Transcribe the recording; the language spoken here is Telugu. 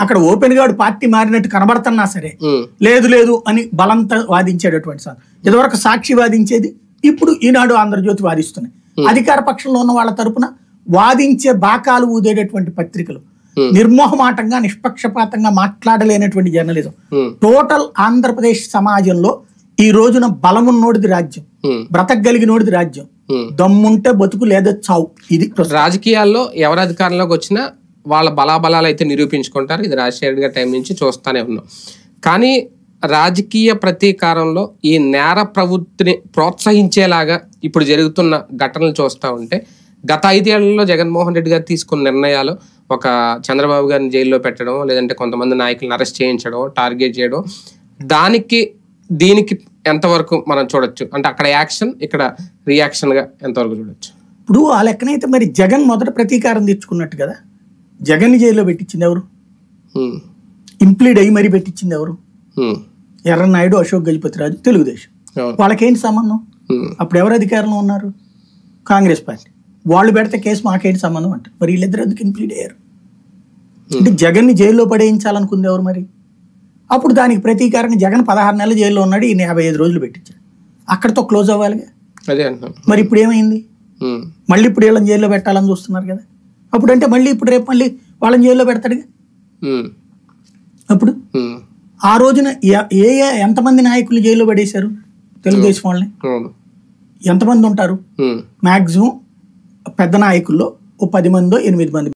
అక్కడ ఓపెన్ గా పార్టీ మారినట్టు కనబడుతున్నా సరే లేదు లేదు అని బలంతో వాదించేటటువంటి సార్. ఇదివరకు సాక్షి వాదించేది, ఇప్పుడు ఈనాడు ఆంధ్రజ్యోతి వాదిస్తున్నాయి. అధికార పక్షంలో ఉన్న వాళ్ళ తరపున వాదించే బాకాలు ఊదేటటువంటి పత్రికలు, నిర్మోహమాటంగా నిష్పక్షపాతంగా మాట్లాడలేనటువంటి జర్నలిజం. టోటల్ ఆంధ్రప్రదేశ్ సమాజంలో ఈ రోజున బలమున్నోడిది రాజ్యం, బ్రతకగలిగినోడిది రాజ్యం. దమ్ముంటే బతుకు లేదా చావు. ఇది రాజకీయాల్లో ఎవరు అధికారంలోకి వచ్చినా వాళ్ళ బలాబలాలు అయితే నిరూపించుకుంటారు. ఇది రాజశేఖర్ గారి టైం నుంచి చూస్తూనే ఉన్నాం. కానీ రాజకీయ ప్రతీకారంలో ఈ నేర ప్రవృత్తిని ప్రోత్సహించేలాగా ఇప్పుడు జరుగుతున్న ఘటనలు చూస్తూ ఉంటే, గత 5 ఏళ్లలో జగన్మోహన్ రెడ్డి గారు తీసుకున్న నిర్ణయాలు, ఒక చంద్రబాబు గారిని జైల్లో పెట్టడం, లేదంటే కొంతమంది నాయకులను అరెస్ట్ చేయించడం, టార్గెట్ చేయడం, దానికి దీనికి ఎంతవరకు మనం చూడొచ్చు? అంటే అక్కడ యాక్షన్, ఇక్కడ రియాక్షన్ గా ఎంతవరకు చూడొచ్చు? ఇప్పుడు ఆ లెక్కనైతే మరి జగన్ మొదట ప్రతీకారం తెచ్చుకున్నట్టు కదా. జగన్ జైల్లో పెట్టించింది ఎవరు? ఇంప్లీడ్ అయ్యి మరీ పెట్టించింది ఎవరు? ఎర్రనాయుడు, అశోక్ గజపతిరాజు, తెలుగుదేశం. వాళ్ళకేంటి సంబంధం? అప్పుడు ఎవరు అధికారంలో ఉన్నారు? కాంగ్రెస్ పార్టీ. వాళ్ళు పెడితే కేసు మాకేంటి సంబంధం అంటారు. మరి వీళ్ళిద్దరు ఎందుకు ఇంప్లీడ్ అయ్యారు? అంటే జగన్ని జైల్లో పడేయించాలనుకుంది ఎవరు మరి? అప్పుడు దానికి ప్రతీకారంగా జగన్ 16 నెలలు జైల్లో ఉన్నాడు, ఈయన 55 రోజులు పెట్టించాడు. అక్కడతో క్లోజ్ అవ్వాలిగా. మరి ఇప్పుడు ఏమైంది? మళ్ళీ ఇప్పుడు వీళ్ళని జైల్లో పెట్టాలని చూస్తున్నారు కదా. అప్పుడు అంటే మళ్ళీ ఇప్పుడు రేపు మళ్ళీ వాళ్ళని జైల్లో పెడతాడుగా. అప్పుడు ఆ రోజున ఎంతమంది నాయకులు జైల్లో పడేశారు తెలుగుదేశం వాళ్ళని? ఎంతమంది ఉంటారు? మాక్సిమం పెద్ద నాయకుల్లో 10 మందో 8 మంది